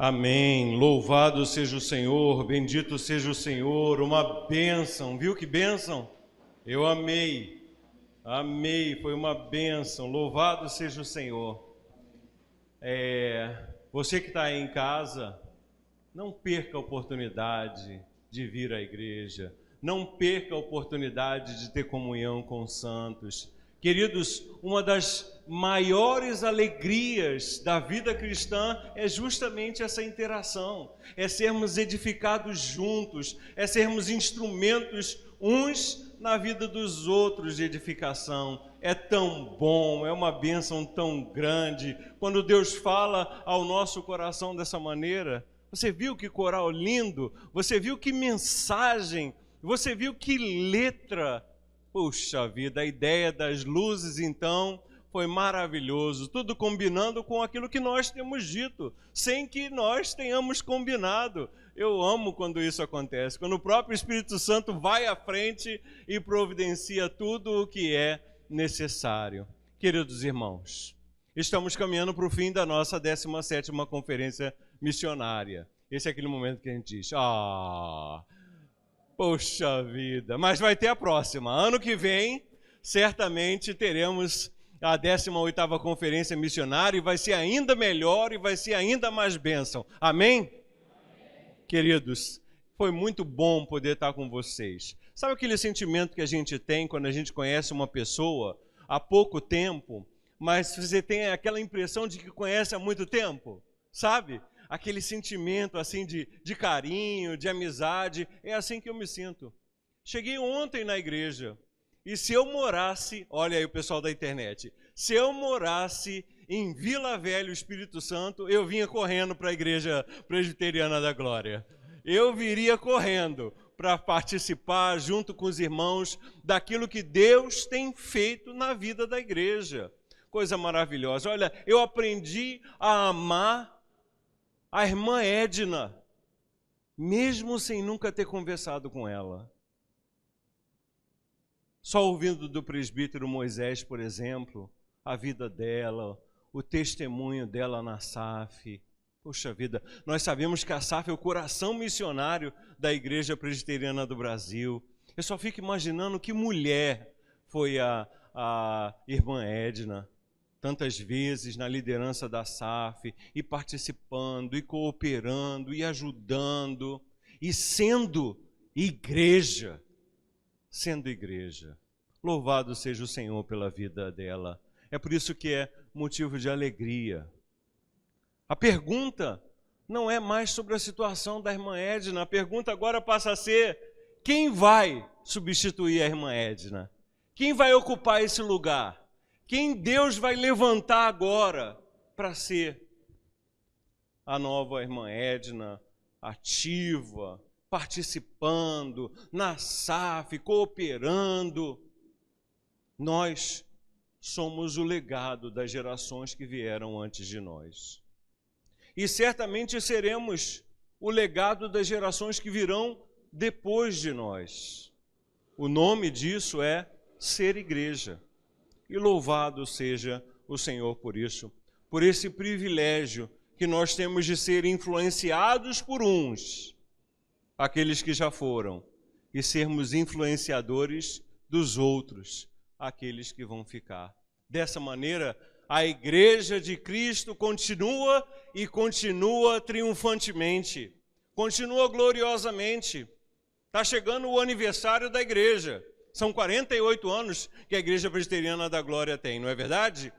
Amém. Louvado seja o Senhor, bendito seja o Senhor. Uma bênção, viu que bênção? Eu amei, foi uma bênção. Louvado seja o Senhor. Você que está aí em casa, não perca a oportunidade de vir à igreja. Não perca a oportunidade de ter comunhão com os santos. Queridos, uma das maiores alegrias da vida cristã é justamente essa interação, é sermos edificados juntos, é sermos instrumentos uns na vida dos outros de edificação. É tão bom, é uma bênção tão grande. Quando Deus fala ao nosso coração dessa maneira, você viu que coral lindo? Você viu que mensagem? Você viu que letra? Puxa vida, a ideia das luzes então foi maravilhoso, tudo combinando com aquilo que nós temos dito, sem que nós tenhamos combinado. Eu amo quando isso acontece, quando o próprio Espírito Santo vai à frente e providencia tudo o que é necessário. Queridos irmãos, estamos caminhando para o fim da nossa 17ª conferência missionária. Esse é aquele momento que a gente diz, poxa vida, mas vai ter a próxima. Ano que vem, certamente teremos a 18ª conferência missionária e vai ser ainda melhor e vai ser ainda mais bênção. Amém? Amém? Queridos, foi muito bom poder estar com vocês. Sabe aquele sentimento que a gente tem quando a gente conhece uma pessoa há pouco tempo, mas você tem aquela impressão de que conhece há muito tempo? Sabe? Aquele sentimento assim de carinho, de amizade, é assim que eu me sinto. Cheguei ontem na igreja e se eu morasse, olha aí o pessoal da internet, se eu morasse em Vila Velha, Espírito Santo, eu vinha correndo para a Igreja Presbiteriana da Glória. Eu viria correndo para participar junto com os irmãos daquilo que Deus tem feito na vida da igreja. Coisa maravilhosa. Olha, eu aprendi a amar a irmã Edna, mesmo sem nunca ter conversado com ela. Só ouvindo do presbítero Moisés, por exemplo, a vida dela, o testemunho dela na SAF. Puxa vida, nós sabemos que a SAF é o coração missionário da Igreja Presbiteriana do Brasil. Eu só fico imaginando que mulher foi a irmã Edna, tantas vezes na liderança da SAF, e participando, e cooperando, e ajudando, e sendo igreja. Louvado seja o Senhor pela vida dela. É por isso que é motivo de alegria. A pergunta não é mais sobre a situação da irmã Edna, a pergunta agora passa a ser: quem vai substituir a irmã Edna? Quem vai ocupar esse lugar? Quem Deus vai levantar agora para ser a nova irmã Edna, ativa, participando, na SAF, cooperando? Nós somos o legado das gerações que vieram antes de nós. E certamente seremos o legado das gerações que virão depois de nós. O nome disso é ser igreja. E louvado seja o Senhor por isso, por esse privilégio que nós temos de ser influenciados por uns, aqueles que já foram, e sermos influenciadores dos outros, aqueles que vão ficar. Dessa maneira, a Igreja de Cristo continua e continua triunfantemente, continua gloriosamente. Está chegando o aniversário da igreja. São 48 anos que a Igreja Presbiteriana da Glória tem, não é verdade?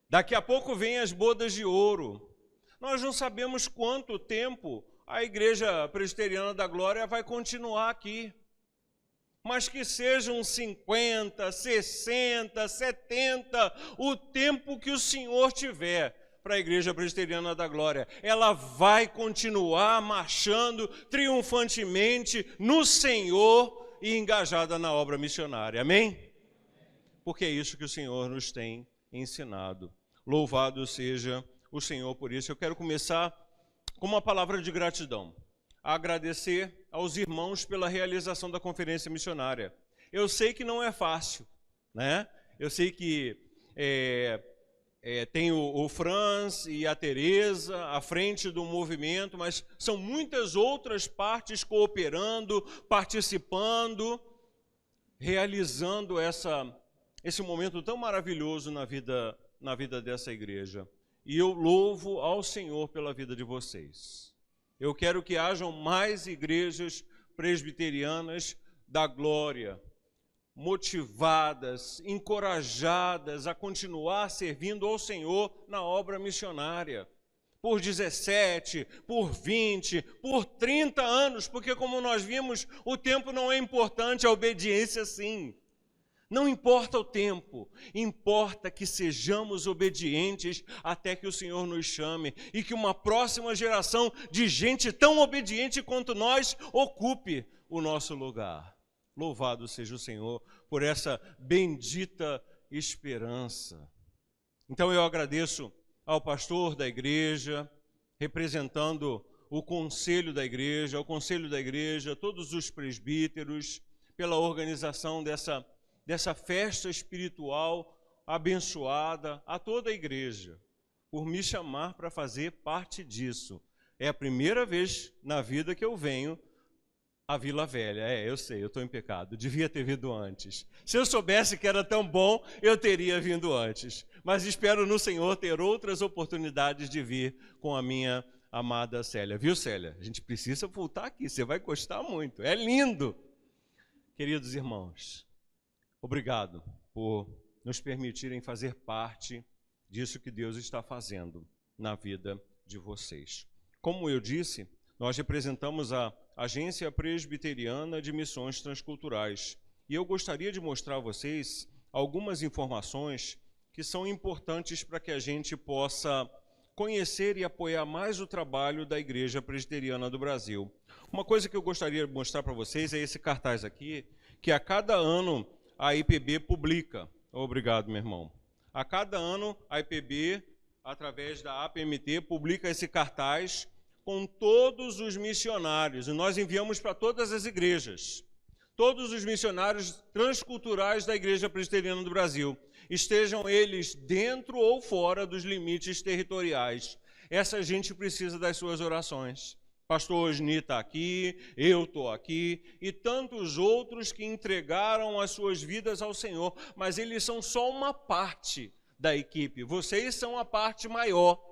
Daqui a pouco vem as bodas de ouro. Nós não sabemos quanto tempo a Igreja Presbiteriana da Glória vai continuar aqui. Mas que sejam 50, 60, 70, o tempo que o Senhor tiver para a Igreja Presbiteriana da Glória. Ela vai continuar marchando triunfantemente no Senhor e engajada na obra missionária. Amém? Porque é isso que o Senhor nos tem ensinado. Louvado seja o Senhor por isso. Eu quero começar com uma palavra de gratidão. Agradecer aos irmãos pela realização da conferência missionária. Eu sei que não é fácil, né? Eu sei que tem o Franz e a Tereza à frente do movimento, mas são muitas outras partes cooperando, participando, realizando esse momento tão maravilhoso na vida dessa igreja. E eu louvo ao Senhor pela vida de vocês. Eu quero que hajam mais igrejas presbiterianas da glória, motivadas, encorajadas a continuar servindo ao Senhor na obra missionária. Por 17, por 20, por 30 anos, porque como nós vimos, o tempo não é importante, a obediência sim. Não importa o tempo, importa que sejamos obedientes até que o Senhor nos chame e que uma próxima geração de gente tão obediente quanto nós ocupe o nosso lugar. Louvado seja o Senhor por essa bendita esperança. Então eu agradeço ao pastor da igreja, representando o conselho da igreja, todos os presbíteros, pela organização dessa festa espiritual abençoada, a toda a igreja, por me chamar para fazer parte disso. É a primeira vez na vida que eu venho à Vila Velha. Eu sei, eu estou em pecado, devia ter vindo antes. Se eu soubesse que era tão bom, eu teria vindo antes. Mas espero no Senhor ter outras oportunidades de vir com a minha amada Célia. Viu, Célia? A gente precisa voltar aqui, você vai gostar muito. É lindo. Queridos irmãos, obrigado por nos permitirem fazer parte disso que Deus está fazendo na vida de vocês. Como eu disse, nós representamos a Agência Presbiteriana de Missões Transculturais. E eu gostaria de mostrar a vocês algumas informações que são importantes para que a gente possa conhecer e apoiar mais o trabalho da Igreja Presbiteriana do Brasil. Uma coisa que eu gostaria de mostrar para vocês é esse cartaz aqui, que a cada ano a IPB publica. Obrigado, meu irmão. A cada ano a IPB, através da APMT, publica esse cartaz com todos os missionários, e nós enviamos para todas as igrejas, todos os missionários transculturais da Igreja Presbiteriana do Brasil, estejam eles dentro ou fora dos limites territoriais. Essa gente precisa das suas orações. Pastor Osni está aqui, eu estou aqui, e tantos outros que entregaram as suas vidas ao Senhor, mas eles são só uma parte da equipe, vocês são a parte maior.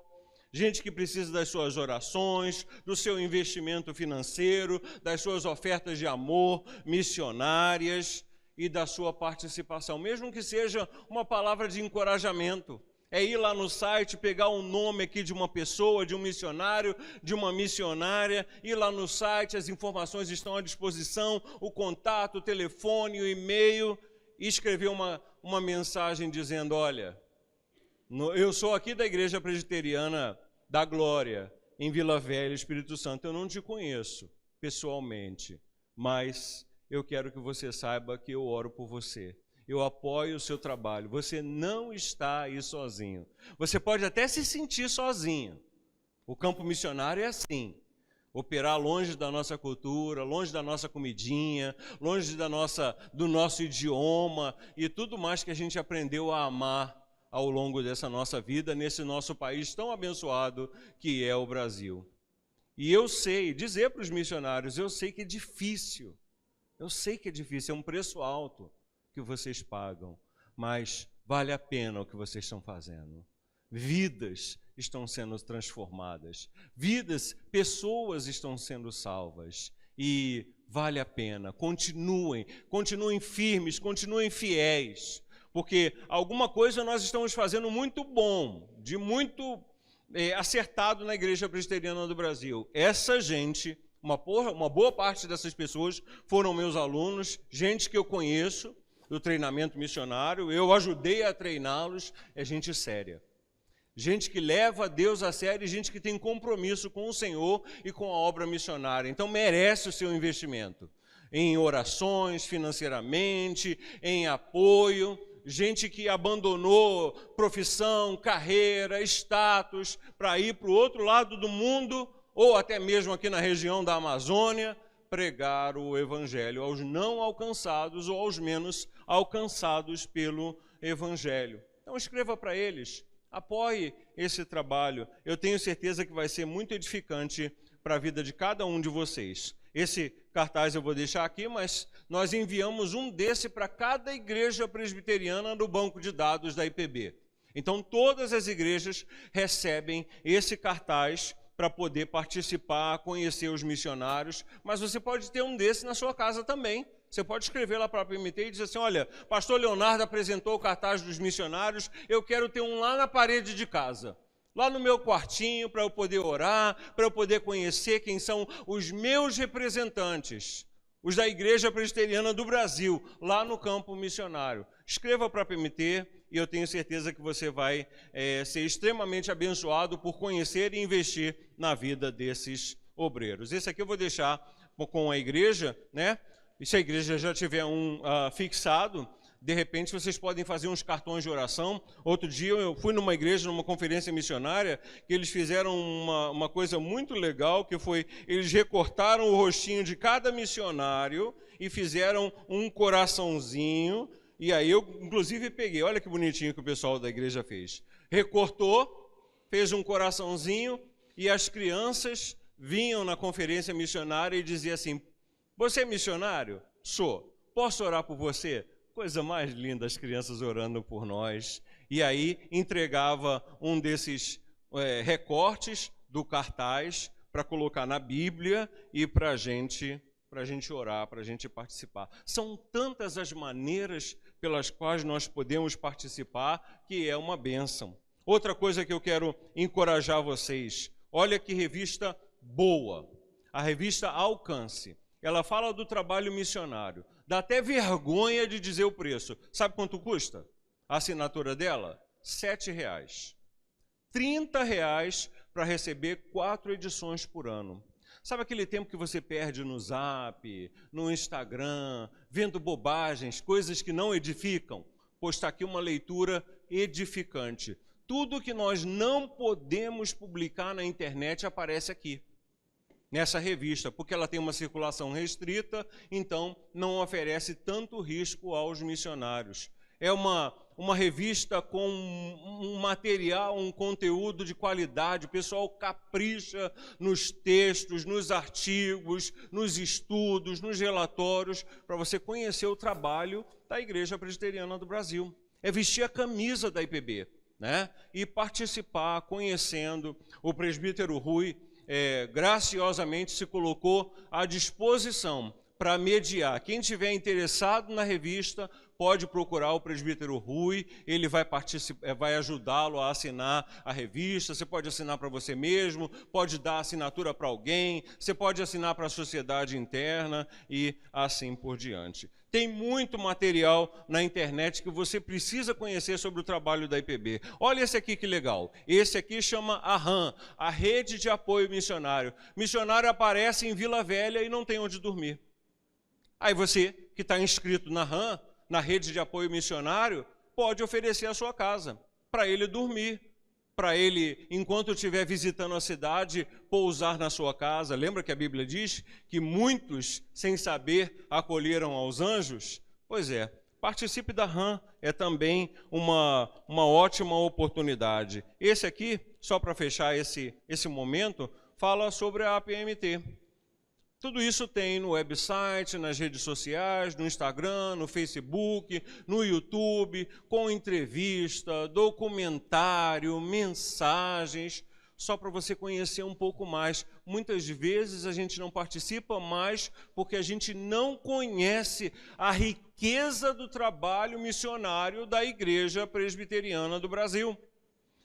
Gente que precisa das suas orações, do seu investimento financeiro, das suas ofertas de amor missionárias e da sua participação, mesmo que seja uma palavra de encorajamento. É ir lá no site, pegar um nome aqui de uma pessoa, de um missionário, de uma missionária, ir lá no site, as informações estão à disposição, o contato, o telefone, o e-mail, e escrever uma mensagem dizendo, olha, eu sou aqui da Igreja Presbiteriana da Glória, em Vila Velha, Espírito Santo. Eu não te conheço pessoalmente, mas eu quero que você saiba que eu oro por você. Eu apoio o seu trabalho. Você não está aí sozinho. Você pode até se sentir sozinho. O campo missionário é assim. Operar longe da nossa cultura, longe da nossa comidinha, longe do nosso idioma e tudo mais que a gente aprendeu a amar ao longo dessa nossa vida, nesse nosso país tão abençoado que é o Brasil. E eu sei, dizer para os missionários, eu sei que é difícil, é um preço alto que vocês pagam, mas vale a pena o que vocês estão fazendo. Vidas estão sendo transformadas, pessoas estão sendo salvas, e vale a pena, continuem firmes, continuem fiéis, porque alguma coisa nós estamos fazendo muito bom, de muito acertado na Igreja Presbiteriana do Brasil. Essa gente, uma boa parte dessas pessoas foram meus alunos, gente que eu conheço do treinamento missionário, eu ajudei a treiná-los, é gente séria. Gente que leva Deus a sério, gente que tem compromisso com o Senhor e com a obra missionária. Então merece o seu investimento em orações, financeiramente, em apoio. Gente que abandonou profissão, carreira, status, para ir para o outro lado do mundo, ou até mesmo aqui na região da Amazônia, pregar o Evangelho aos não alcançados ou aos menos alcançados pelo Evangelho. Então escreva para eles, Apoie esse trabalho. Eu tenho certeza que vai ser muito edificante para a vida de cada um de vocês. Esse cartaz eu vou deixar aqui, mas nós enviamos um desse para cada igreja presbiteriana do banco de dados da IPB. Então, todas as igrejas recebem esse cartaz para poder participar, conhecer os missionários, mas você pode ter um desse na sua casa também. Você pode escrever lá para a PMT e dizer assim, olha, pastor Leonardo apresentou o cartaz dos missionários, eu quero ter um lá na parede de casa, lá no meu quartinho, para eu poder orar, para eu poder conhecer quem são os meus representantes, os da Igreja Presbiteriana do Brasil, lá no campo missionário. Escreva para a PMT e eu tenho certeza que você vai ser extremamente abençoado por conhecer e investir na vida desses obreiros. Esse aqui eu vou deixar com a igreja, né? E se a igreja já tiver um fixado, de repente vocês podem fazer uns cartões de oração. Outro dia eu fui numa igreja, numa conferência missionária, que eles fizeram uma coisa muito legal, que foi, eles recortaram o rostinho de cada missionário e fizeram um coraçãozinho, e aí eu inclusive peguei, olha que bonitinho que o pessoal da igreja fez. Recortou, fez um coraçãozinho, e as crianças vinham na conferência missionária e diziam assim, você é missionário? Sou. Posso orar por você? Coisa mais linda, as crianças orando por nós. E aí entregava um desses recortes do cartaz para colocar na Bíblia e para a gente orar, para a gente participar. São tantas as maneiras pelas quais nós podemos participar que é uma bênção. Outra coisa que eu quero encorajar vocês, olha que revista boa, a revista Alcance. Ela fala do trabalho missionário. Dá até vergonha de dizer o preço. Sabe quanto custa a assinatura dela? R$7. R$30 para receber 4 edições por ano. Sabe aquele tempo que você perde no Zap, no Instagram, vendo bobagens, coisas que não edificam? Pois está aqui uma leitura edificante. Tudo que nós não podemos publicar na internet aparece aqui, nessa revista, porque ela tem uma circulação restrita, então não oferece tanto risco aos missionários. É uma revista com um material, um conteúdo de qualidade, o pessoal capricha nos textos, nos artigos, nos estudos, nos relatórios, para você conhecer o trabalho da Igreja Presbiteriana do Brasil. É vestir a camisa da IPB, né? E participar, conhecendo. O presbítero Rui graciosamente se colocou à disposição para mediar. Quem estiver interessado na revista pode procurar o presbítero Rui, ele vai ajudá-lo a assinar a revista. Você pode assinar para você mesmo, pode dar assinatura para alguém, você pode assinar para a sociedade interna e assim por diante. Tem muito material na internet que você precisa conhecer sobre o trabalho da IPB. Olha esse aqui que legal. Esse aqui chama a RAM, a Rede de Apoio Missionário. Missionário aparece em Vila Velha e não tem onde dormir. Aí você, que está inscrito na RAM, na Rede de Apoio Missionário, pode oferecer a sua casa para ele dormir, para ele, enquanto estiver visitando a cidade, pousar na sua casa. Lembra que a Bíblia diz que muitos, sem saber, acolheram aos anjos? Pois é, participe da RAM, é também uma ótima oportunidade. Esse aqui, só para fechar esse momento, fala sobre a PMT. Tudo isso tem no website, nas redes sociais, no Instagram, no Facebook, no YouTube, com entrevista, documentário, mensagens, só para você conhecer um pouco mais. Muitas vezes a gente não participa mais porque a gente não conhece a riqueza do trabalho missionário da Igreja Presbiteriana do Brasil.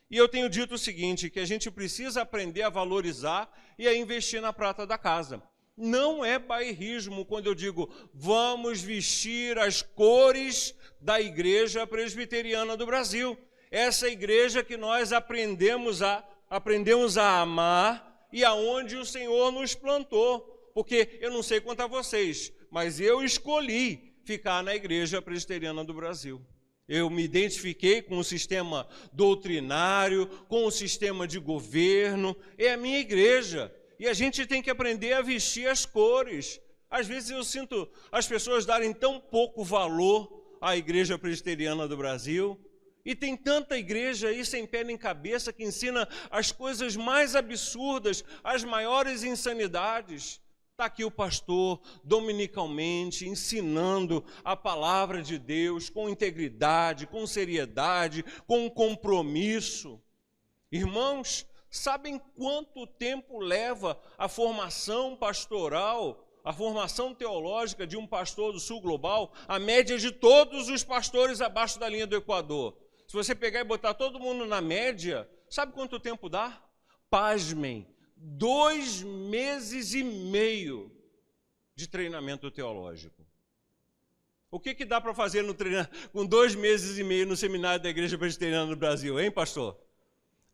E eu tenho dito o seguinte, que a gente precisa aprender a valorizar e a investir na prata da casa. Não é bairrismo quando eu digo vamos vestir as cores da Igreja Presbiteriana do Brasil. Essa igreja que nós aprendemos a amar e aonde o Senhor nos plantou. Porque eu não sei quanto a vocês, mas eu escolhi ficar na Igreja Presbiteriana do Brasil. Eu me identifiquei com o sistema doutrinário, com o sistema de governo, é a minha igreja. E a gente tem que aprender a vestir as cores. Às vezes eu sinto as pessoas darem tão pouco valor à Igreja Presbiteriana do Brasil. E tem tanta igreja aí sem pé nem cabeça que ensina as coisas mais absurdas, as maiores insanidades. Está aqui o pastor, dominicalmente, ensinando a palavra de Deus com integridade, com seriedade, com compromisso. Irmãos, sabem quanto tempo leva a formação pastoral, a formação teológica de um pastor do Sul Global? A média de todos os pastores abaixo da linha do Equador. Se você pegar e botar todo mundo na média, sabe quanto tempo dá? Pasmem, 2 meses e meio de treinamento teológico. O que dá para fazer com 2 meses e meio no seminário da Igreja Presbiteriana do Brasil, hein, pastor?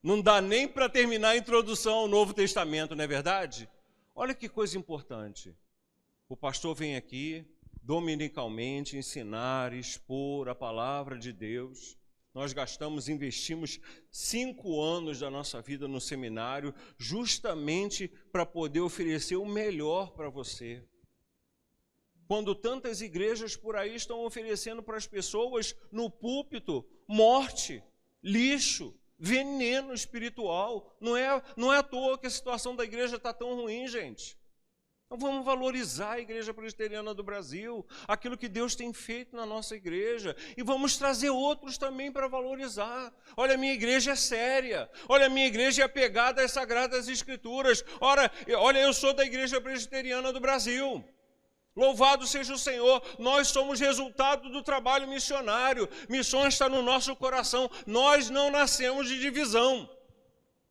Não dá nem para terminar a introdução ao Novo Testamento, não é verdade? Olha que coisa importante. O pastor vem aqui, dominicalmente, ensinar, expor a palavra de Deus. Nós investimos 5 anos da nossa vida no seminário justamente para poder oferecer o melhor para você. Quando tantas igrejas por aí estão oferecendo para as pessoas no púlpito morte, lixo, veneno espiritual. Não é à toa que a situação da igreja está tão ruim, gente. Então vamos valorizar a Igreja Presbiteriana do Brasil, aquilo que Deus tem feito na nossa igreja, e vamos trazer outros também para valorizar. Olha, a minha igreja é séria, olha, a minha igreja é apegada às Sagradas Escrituras, olha, eu sou da Igreja Presbiteriana do Brasil. Louvado seja o Senhor, nós somos resultado do trabalho missionário, missões está no nosso coração, nós não nascemos de divisão,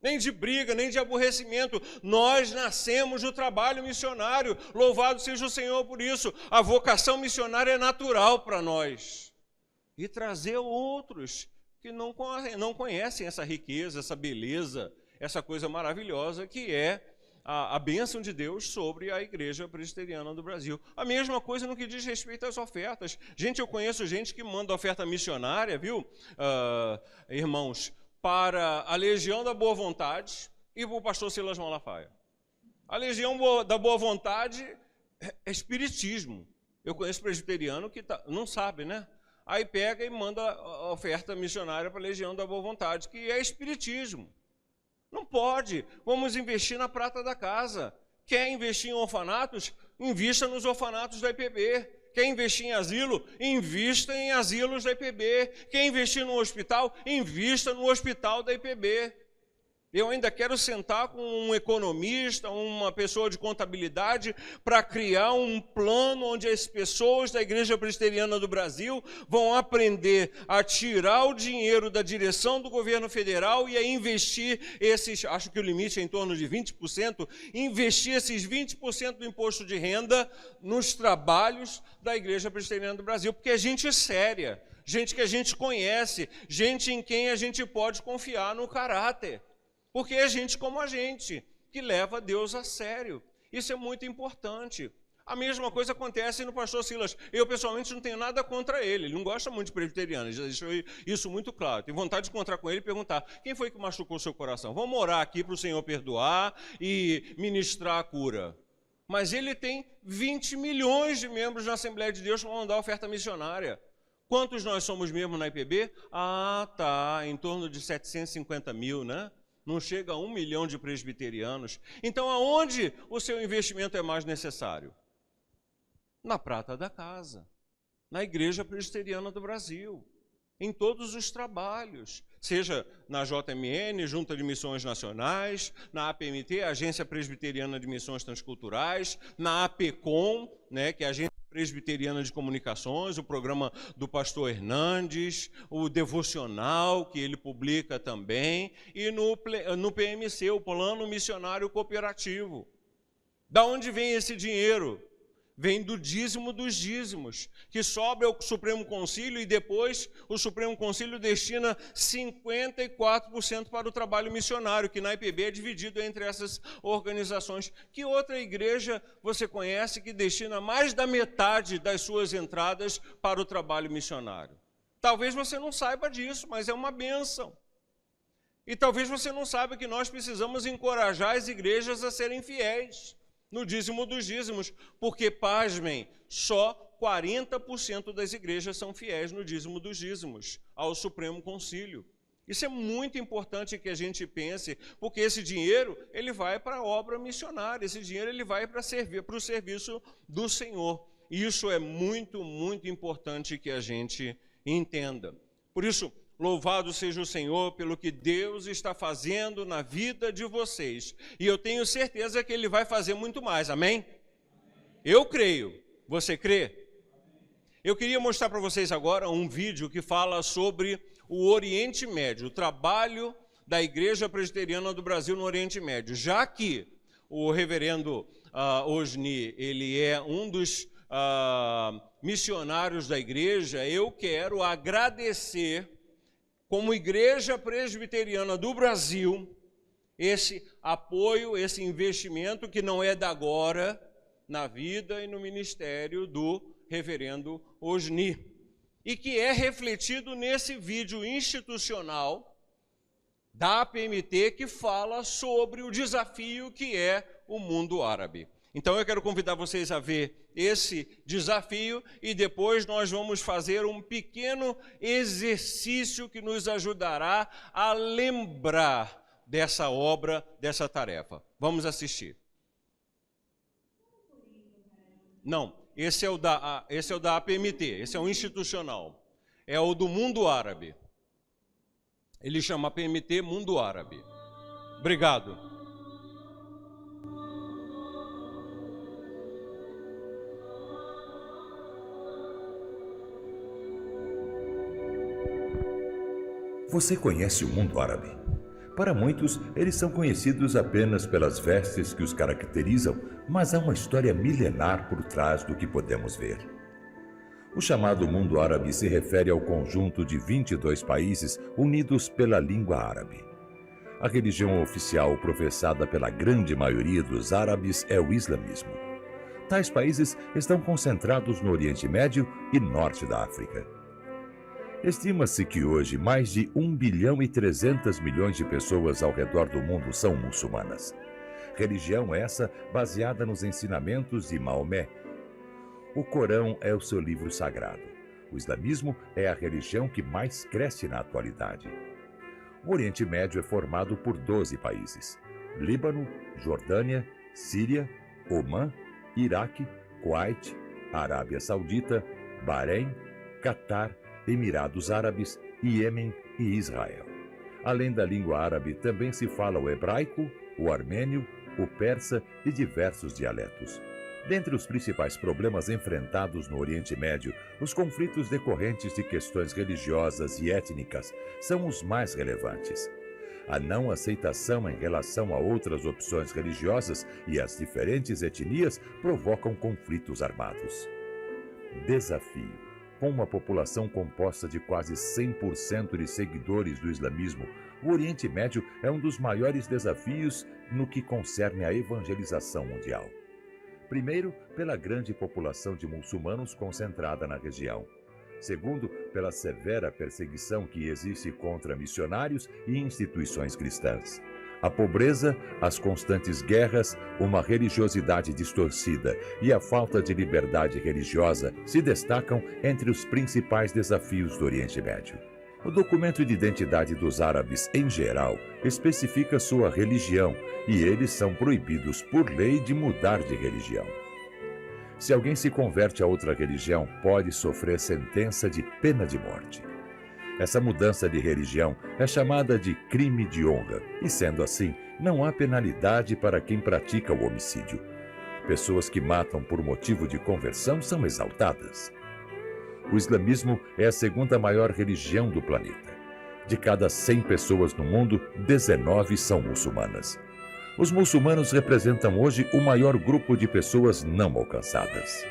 nem de briga, nem de aborrecimento. Nós nascemos do trabalho missionário. Louvado seja o Senhor por isso. A vocação missionária é natural para nós. E trazer outros que não conhecem essa riqueza, essa beleza, essa coisa maravilhosa que é a bênção de Deus sobre a Igreja Presbiteriana do Brasil. A mesma coisa no que diz respeito às ofertas. Gente, eu conheço gente que manda oferta missionária, viu, irmãos, para a Legião da Boa Vontade e para o pastor Silas Malafaia. A Legião da Boa Vontade é espiritismo. Eu conheço presbiteriano que não sabe, né? Aí pega e manda a oferta missionária para a Legião da Boa Vontade, que é espiritismo. Não pode. Vamos investir na prata da casa. Quer investir em orfanatos? Invista nos orfanatos da IPB. Quer investir em asilo? Invista em asilos da IPB. Quer investir no hospital? Invista no hospital da IPB. Eu ainda quero sentar com um economista, uma pessoa de contabilidade, para criar um plano onde as pessoas da Igreja Presbiteriana do Brasil vão aprender a tirar o dinheiro da direção do governo federal e a investir acho que o limite é em torno de 20%, investir esses 20% do imposto de renda nos trabalhos da Igreja Presbiteriana do Brasil, porque é gente séria, gente que a gente conhece, gente em quem a gente pode confiar no caráter. Porque é gente como a gente, que leva Deus a sério. Isso é muito importante. A mesma coisa acontece no pastor Silas. Eu, pessoalmente, não tenho nada contra ele. Ele não gosta muito de presbiteriano, já deixou isso muito claro. Tenho vontade de encontrar com ele e perguntar: quem foi que machucou o seu coração? Vamos orar aqui para o Senhor perdoar e ministrar a cura. Mas ele tem 20 milhões de membros na Assembleia de Deus para mandar oferta missionária. Quantos nós somos membros na IPB? Em torno de 750 mil, né? Não chega a 1 milhão de presbiterianos. Então, aonde o seu investimento é mais necessário? Na prata da casa, na Igreja Presbiteriana do Brasil, em todos os trabalhos, seja na JMN, Junta de Missões Nacionais, na APMT, Agência Presbiteriana de Missões Transculturais, na APCOM, né, que é a Agência Presbiteriana de Comunicações, o programa do pastor Hernandes, o devocional que ele publica também, e no PMC, o Plano Missionário Cooperativo. Da onde vem esse dinheiro? Vem do dízimo dos dízimos, que sobra ao Supremo Concílio e depois o Supremo Concílio destina 54% para o trabalho missionário, que na IPB é dividido entre essas organizações. Que outra igreja você conhece que destina mais da metade das suas entradas para o trabalho missionário? Talvez você não saiba disso, mas é uma bênção. E talvez você não saiba que nós precisamos encorajar as igrejas a serem fiéis no dízimo dos dízimos, porque, pasmem, só 40% das igrejas são fiéis no dízimo dos dízimos ao Supremo Concílio. Isso é muito importante que a gente pense, porque esse dinheiro ele vai para a obra missionária, esse dinheiro ele vai para o serviço do Senhor. Isso é muito, muito importante que a gente entenda. Por isso, louvado seja o Senhor pelo que Deus está fazendo na vida de vocês. E eu tenho certeza que Ele vai fazer muito mais, amém? Eu creio. Você crê? Eu queria mostrar para vocês agora um vídeo que fala sobre o Oriente Médio, o trabalho da Igreja Presbiteriana do Brasil no Oriente Médio. Já que o reverendo Osni, ele é um dos missionários da igreja, eu quero agradecer, como Igreja Presbiteriana do Brasil, esse apoio, esse investimento que não é da agora na vida e no ministério do reverendo Osni, e que é refletido nesse vídeo institucional da APMT que fala sobre o desafio que é o mundo árabe. Então eu quero convidar vocês a ver esse desafio e depois nós vamos fazer um pequeno exercício que nos ajudará a lembrar dessa obra, dessa tarefa. Vamos assistir. Não. Esse é o da APMT, esse é o institucional. É o do mundo árabe. Ele chama APMT Mundo Árabe. Obrigado. Você conhece o mundo árabe? Para muitos, eles são conhecidos apenas pelas vestes que os caracterizam, mas há uma história milenar por trás do que podemos ver. O chamado mundo árabe se refere ao conjunto de 22 países unidos pela língua árabe. A religião oficial professada pela grande maioria dos árabes é o islamismo. Tais países estão concentrados no Oriente Médio e Norte da África. Estima-se que hoje mais de 1 bilhão e 300 milhões de pessoas ao redor do mundo são muçulmanas. Religião essa baseada nos ensinamentos de Maomé. O Corão é o seu livro sagrado. O islamismo é a religião que mais cresce na atualidade. O Oriente Médio é formado por 12 países: Líbano, Jordânia, Síria, Omã, Iraque, Kuwait, Arábia Saudita, Bahrein, Catar, Emirados Árabes, Iêmen e Israel. Além da língua árabe, também se fala o hebraico, o armênio, o persa e diversos dialetos. Dentre os principais problemas enfrentados no Oriente Médio, os conflitos decorrentes de questões religiosas e étnicas são os mais relevantes. A não aceitação em relação a outras opções religiosas e as diferentes etnias provocam conflitos armados. Desafio. Com uma população composta de quase 100% de seguidores do islamismo, o Oriente Médio é um dos maiores desafios no que concerne à evangelização mundial. Primeiro, pela grande população de muçulmanos concentrada na região. Segundo, pela severa perseguição que existe contra missionários e instituições cristãs. A pobreza, as constantes guerras, uma religiosidade distorcida e a falta de liberdade religiosa se destacam entre os principais desafios do Oriente Médio. O documento de identidade dos árabes, em geral, especifica sua religião e eles são proibidos por lei de mudar de religião. Se alguém se converte a outra religião, pode sofrer sentença de pena de morte. Essa mudança de religião é chamada de crime de honra, e sendo assim, não há penalidade para quem pratica o homicídio. Pessoas que matam por motivo de conversão são exaltadas. O islamismo é a segunda maior religião do planeta. De cada 100 pessoas no mundo, 19 são muçulmanas. Os muçulmanos representam hoje o maior grupo de pessoas não alcançadas.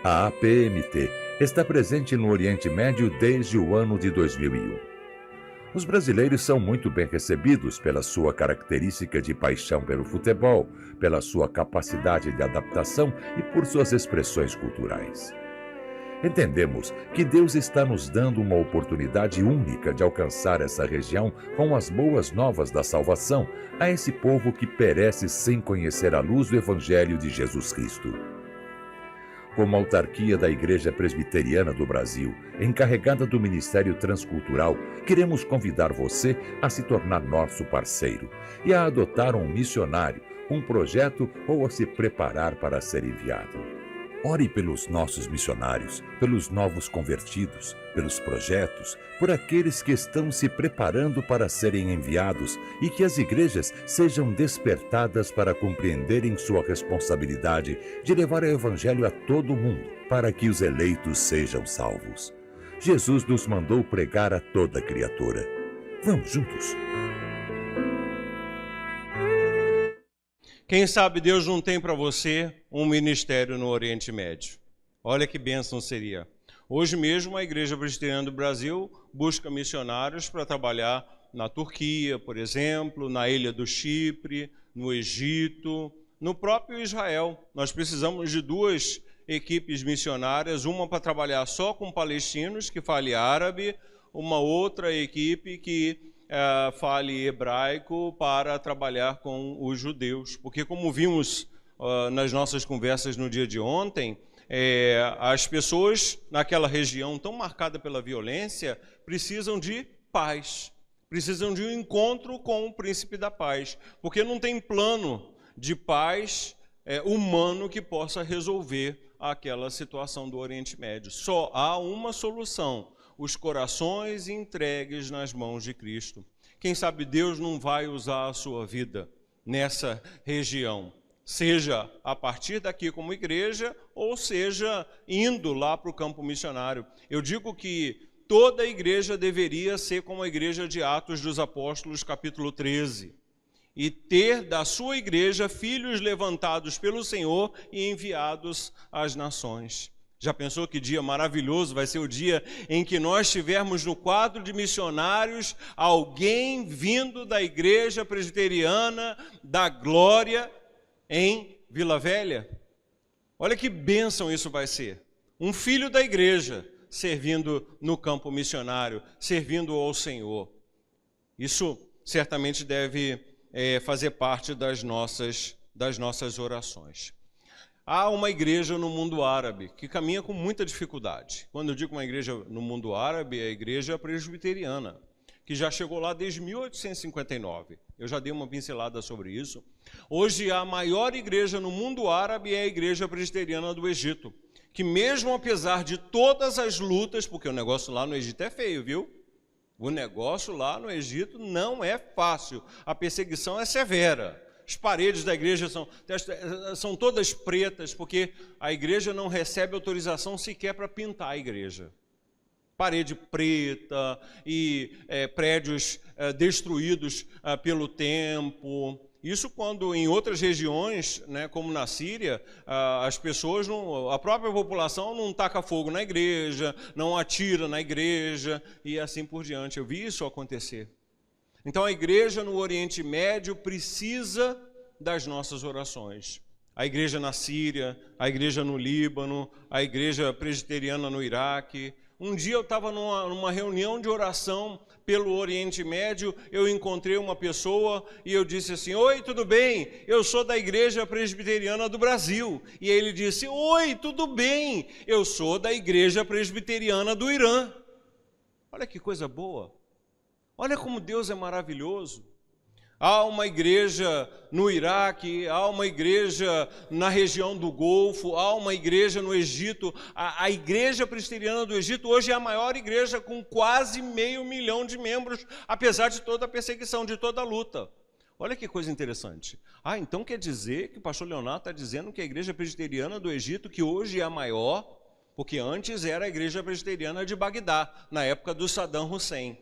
A APMT está presente no Oriente Médio desde o ano de 2001. Os brasileiros são muito bem recebidos pela sua característica de paixão pelo futebol, pela sua capacidade de adaptação e por suas expressões culturais. Entendemos que Deus está nos dando uma oportunidade única de alcançar essa região com as boas novas da salvação a esse povo que perece sem conhecer a luz do Evangelho de Jesus Cristo. Como autarquia da Igreja Presbiteriana do Brasil, encarregada do Ministério Transcultural, queremos convidar você a se tornar nosso parceiro e a adotar um missionário, um projeto ou a se preparar para ser enviado. Ore pelos nossos missionários, pelos novos convertidos, pelos projetos, por aqueles que estão se preparando para serem enviados e que as igrejas sejam despertadas para compreenderem sua responsabilidade de levar o Evangelho a todo mundo, para que os eleitos sejam salvos. Jesus nos mandou pregar a toda criatura. Vamos juntos. Quem sabe Deus não tem para você um ministério no Oriente Médio. Olha que bênção seria. Hoje mesmo a Igreja Presbiteriana do Brasil busca missionários para trabalhar na Turquia, por exemplo, na ilha do Chipre, no Egito, no próprio Israel. Nós precisamos de 2 equipes missionárias, uma para trabalhar só com palestinos, que fale árabe, uma outra equipe que fale hebraico para trabalhar com os judeus. Porque como vimos nas nossas conversas no dia de ontem, as pessoas naquela região tão marcada pela violência precisam de paz, precisam de um encontro com o príncipe da paz, porque não tem plano de paz humano que possa resolver aquela situação do Oriente Médio. Só há uma solução: os corações entregues nas mãos de Cristo. Quem sabe Deus não vai usar a sua vida nessa região, seja a partir daqui como igreja, ou seja indo lá para o campo missionário. Eu digo que toda a igreja deveria ser como a igreja de Atos dos Apóstolos, capítulo 13, e ter da sua igreja filhos levantados pelo Senhor e enviados às nações. Já pensou que dia maravilhoso vai ser o dia em que nós tivermos no quadro de missionários alguém vindo da Igreja Presbiteriana da Glória em Vila Velha? Olha que bênção isso vai ser. Um filho da igreja servindo no campo missionário, servindo ao Senhor. Isso certamente deve fazer parte das nossas orações. Há uma igreja no mundo árabe que caminha com muita dificuldade. Quando eu digo uma igreja no mundo árabe, é a Igreja Presbiteriana, que já chegou lá desde 1859. Eu já dei uma pincelada sobre isso. Hoje, a maior igreja no mundo árabe é a Igreja Presbiteriana do Egito, que mesmo apesar de todas as lutas, porque o negócio lá no Egito é feio, viu? O negócio lá no Egito não é fácil, a perseguição é severa. As paredes da igreja são todas pretas, porque a igreja não recebe autorização sequer para pintar a igreja. Parede preta e prédios destruídos pelo tempo. Isso quando em outras regiões, né, como na Síria, as pessoas, a própria população não taca fogo na igreja, não atira na igreja e assim por diante. Eu vi isso acontecer. Então a igreja no Oriente Médio precisa das nossas orações. A igreja na Síria, a igreja no Líbano, a igreja presbiteriana no Iraque. Um dia eu estava numa reunião de oração pelo Oriente Médio, eu encontrei uma pessoa e eu disse assim: oi, tudo bem? Eu sou da Igreja Presbiteriana do Brasil. E ele disse: oi, tudo bem? Eu sou da Igreja Presbiteriana do Irã. Olha que coisa boa. Olha como Deus é maravilhoso. Há uma igreja no Iraque, há uma igreja na região do Golfo, há uma igreja no Egito. A Igreja Presbiteriana do Egito hoje é a maior igreja com quase 500 mil de membros, apesar de toda a perseguição, de toda a luta. Olha que coisa interessante. Então quer dizer que o pastor Leonardo está dizendo que a Igreja Presbiteriana do Egito, que hoje é a maior, porque antes era a Igreja Presbiteriana de Bagdá, na época do Saddam Hussein.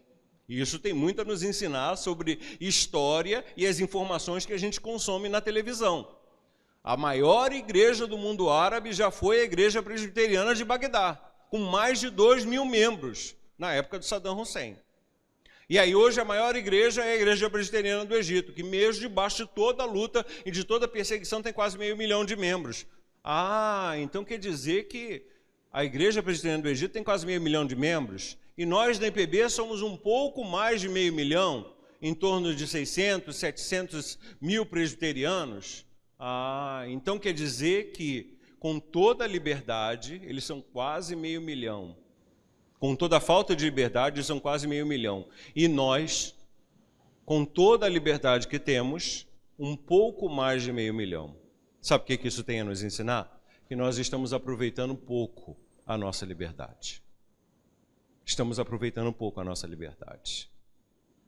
E isso tem muito a nos ensinar sobre história e as informações que a gente consome na televisão. A maior igreja do mundo árabe já foi a Igreja Presbiteriana de Bagdá, com mais de 2.000 membros, na época do Saddam Hussein. E aí hoje a maior igreja é a Igreja Presbiteriana do Egito, que mesmo debaixo de toda a luta e de toda a perseguição tem quase 500 mil de membros. Então quer dizer que a Igreja Presbiteriana do Egito tem quase 500 mil de membros? E nós da IPB somos um pouco mais de 500 mil, em torno de 600, 700 mil presbiterianos. Então quer dizer que com toda a liberdade, eles são quase 500 mil. Com toda a falta de liberdade, eles são quase 500 mil. E nós, com toda a liberdade que temos, um pouco mais de 500 mil. Sabe o que isso tem a nos ensinar? Que nós estamos aproveitando pouco a nossa liberdade. Estamos aproveitando pouco a nossa liberdade.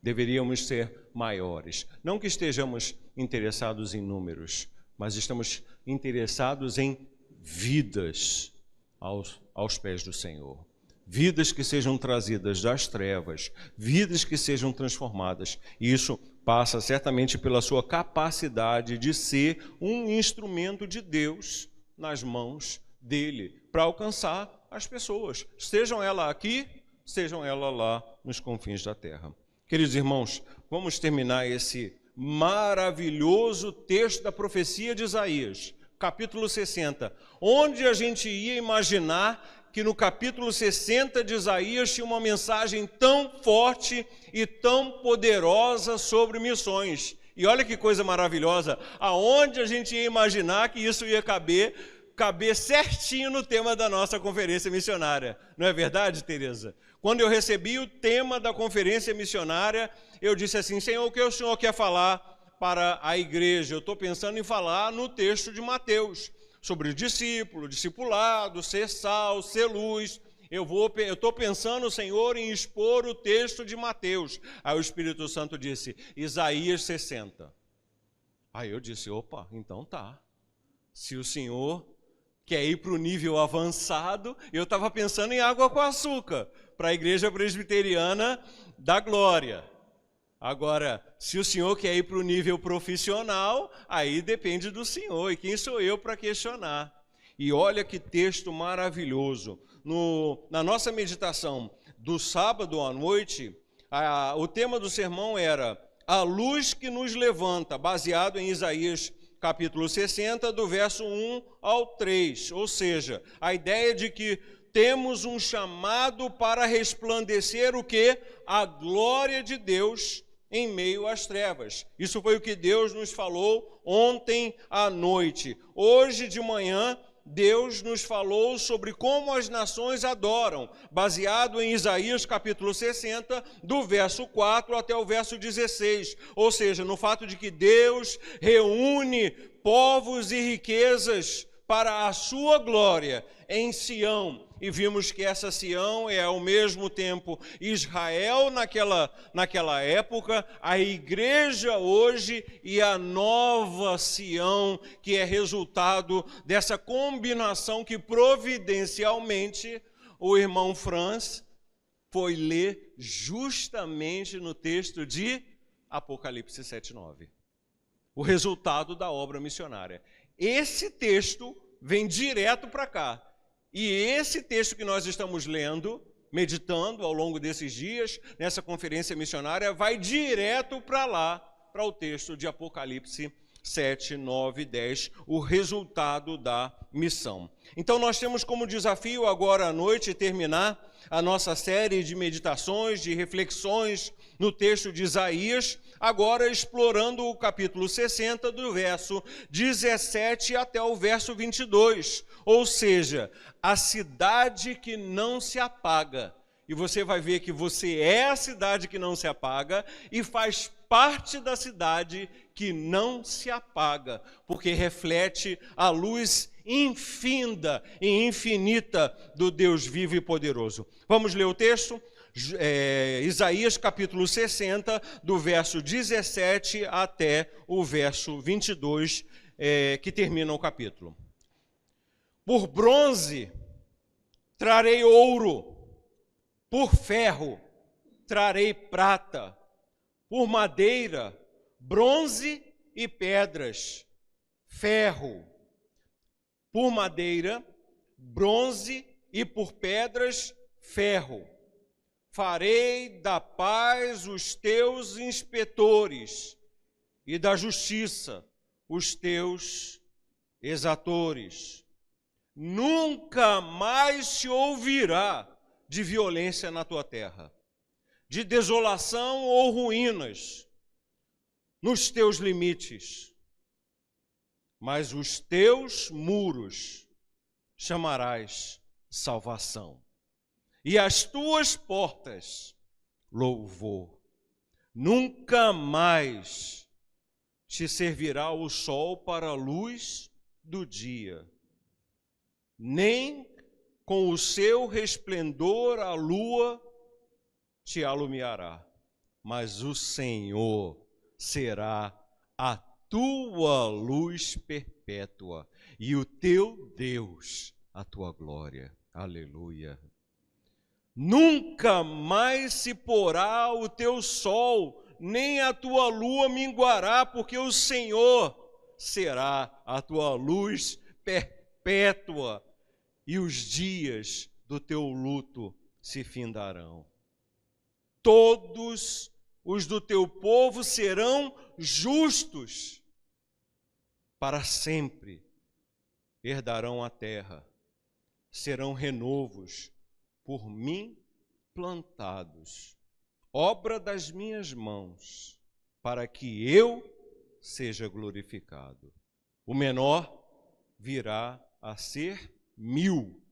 Deveríamos ser maiores. Não que estejamos interessados em números, mas estamos interessados em vidas aos pés do Senhor. Vidas que sejam trazidas das trevas, vidas que sejam transformadas. E isso passa certamente pela sua capacidade de ser um instrumento de Deus nas mãos dele, para alcançar as pessoas, sejam elas aqui, sejam elas lá nos confins da terra. Queridos irmãos, vamos terminar esse maravilhoso texto da profecia de Isaías, capítulo 60, onde a gente ia imaginar que no capítulo 60 de Isaías tinha uma mensagem tão forte e tão poderosa sobre missões. E olha que coisa maravilhosa, aonde a gente ia imaginar que isso ia caber certinho no tema da nossa conferência missionária. Não é verdade, Tereza? Quando eu recebi o tema da conferência missionária, eu disse assim: Senhor, o que o Senhor quer falar para a igreja? Eu estou pensando em falar no texto de Mateus, sobre o discípulo, discipulado, ser sal, ser luz. Eu estou pensando, Senhor, em expor o texto de Mateus. Aí o Espírito Santo disse, Isaías 60. Aí eu disse, opa, então tá. Se o Senhor quer ir para o nível avançado, eu estava pensando em água com açúcar, para a Igreja Presbiteriana da Glória. Agora, se o Senhor quer ir para o nível profissional, aí depende do Senhor. E quem sou eu para questionar? E olha que texto maravilhoso. Na nossa meditação do sábado à noite, o tema do sermão era a luz que nos levanta, baseado em Isaías capítulo 60, do verso 1 ao 3. Ou seja, a ideia de que temos um chamado para resplandecer o quê? A glória de Deus em meio às trevas. Isso foi o que Deus nos falou ontem à noite. Hoje de manhã, Deus nos falou sobre como as nações adoram, baseado em Isaías capítulo 60, do verso 4 até o verso 16. Ou seja, no fato de que Deus reúne povos e riquezas para a sua glória em Sião. E vimos que essa Sião é ao mesmo tempo Israel naquela época, a igreja hoje e a nova Sião, que é resultado dessa combinação que providencialmente o irmão Franz foi ler justamente no texto de Apocalipse 7:9. O resultado da obra missionária. Esse texto vem direto para cá. E esse texto que nós estamos lendo, meditando ao longo desses dias, nessa conferência missionária, vai direto para lá, para o texto de Apocalipse 7, 9 e 10, o resultado da missão. Então nós temos como desafio agora à noite terminar a nossa série de meditações, de reflexões no texto de Isaías, agora explorando o capítulo 60, do verso 17 até o verso 22, ou seja, a cidade que não se apaga. E você vai ver que você é a cidade que não se apaga e faz parte da cidade que não se apaga, porque reflete a luz infinda e infinita do Deus vivo e poderoso. Vamos ler o texto? Isaías capítulo 60, do verso 17 até o verso 22, que termina o capítulo. Por bronze trarei ouro, por ferro trarei prata, por madeira, bronze e pedras, ferro, por madeira, bronze e por pedras, ferro. Farei da paz os teus inspetores e da justiça os teus exatores. Nunca mais se ouvirá de violência na tua terra, de desolação ou ruínas nos teus limites, mas os teus muros chamarás salvação, e as tuas portas louvor. Nunca mais te servirá o sol para a luz do dia, nem com o seu resplendor a lua te alumiará, mas o Senhor será a tua luz perpétua e o teu Deus a tua glória. Aleluia. Nunca mais se porá o teu sol, nem a tua lua minguará, porque o Senhor será a tua luz perpétua, e os dias do teu luto se findarão. Todos os do teu povo serão justos, para sempre herdarão a terra, serão renovos por mim plantados, obra das minhas mãos, para que eu seja glorificado. O menor virá a ser 1000,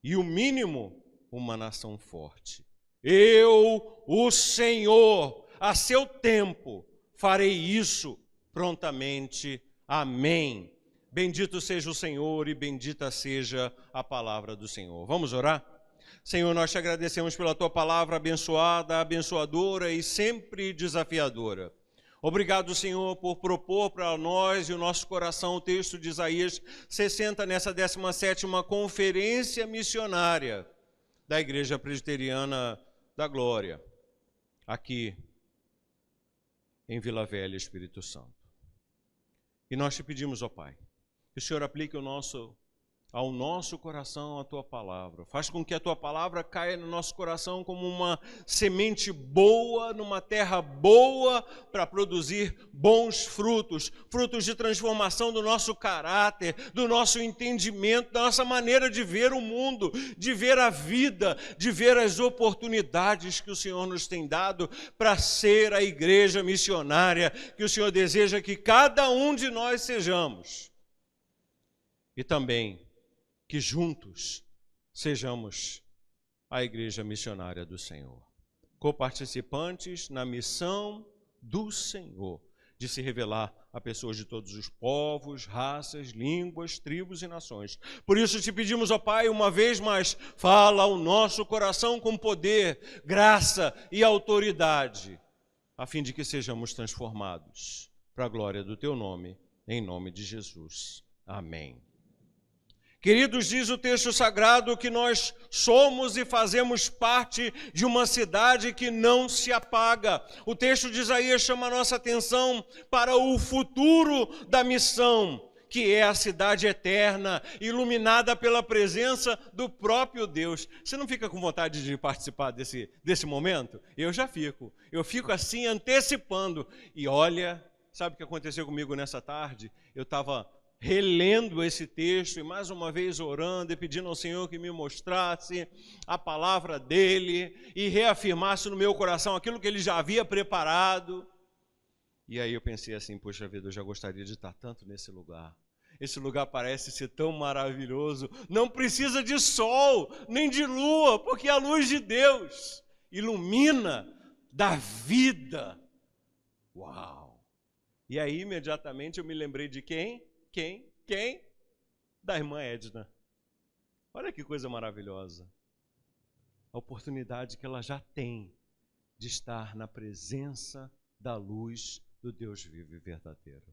e o mínimo uma nação forte. Eu, o Senhor, a seu tempo, farei isso prontamente. Amém. Bendito seja o Senhor e bendita seja a palavra do Senhor. Vamos orar? Senhor, nós te agradecemos pela tua palavra abençoada, abençoadora e sempre desafiadora. Obrigado, Senhor, por propor para nós e o nosso coração o texto de Isaías 60 nessa 17ª conferência missionária da Igreja Presbiteriana da Glória, aqui em Vila Velha, Espírito Santo. E nós te pedimos, ó Pai, que o Senhor aplique ao nosso coração a tua palavra. Faz com que a tua palavra caia no nosso coração como uma semente boa, numa terra boa, para produzir bons frutos, frutos de transformação do nosso caráter, do nosso entendimento, da nossa maneira de ver o mundo, de ver a vida, de ver as oportunidades que o Senhor nos tem dado para ser a igreja missionária que o Senhor deseja que cada um de nós sejamos. E também que juntos sejamos a igreja missionária do Senhor, coparticipantes na missão do Senhor, de se revelar a pessoas de todos os povos, raças, línguas, tribos e nações. Por isso te pedimos, ó Pai, uma vez mais, fala ao nosso coração com poder, graça e autoridade, a fim de que sejamos transformados para a glória do teu nome, em nome de Jesus. Amém. Queridos, diz o texto sagrado que nós somos e fazemos parte de uma cidade que não se apaga. O texto de Isaías chama a nossa atenção para o futuro da missão, que é a cidade eterna, iluminada pela presença do próprio Deus. Você não fica com vontade de participar desse momento? Eu já fico. Eu fico assim antecipando. E olha, sabe o que aconteceu comigo nessa tarde? Eu estava relendo esse texto e mais uma vez orando e pedindo ao Senhor que me mostrasse a palavra dele e reafirmasse no meu coração aquilo que ele já havia preparado. E aí eu pensei assim, poxa vida, eu já gostaria de estar tanto nesse lugar. Esse lugar parece ser tão maravilhoso, não precisa de sol, nem de lua, porque a luz de Deus ilumina, dá vida. Uau! E aí imediatamente eu me lembrei de quem? Quem? Da irmã Edna. Olha que coisa maravilhosa. A oportunidade que ela já tem de estar na presença da luz do Deus vivo e verdadeiro.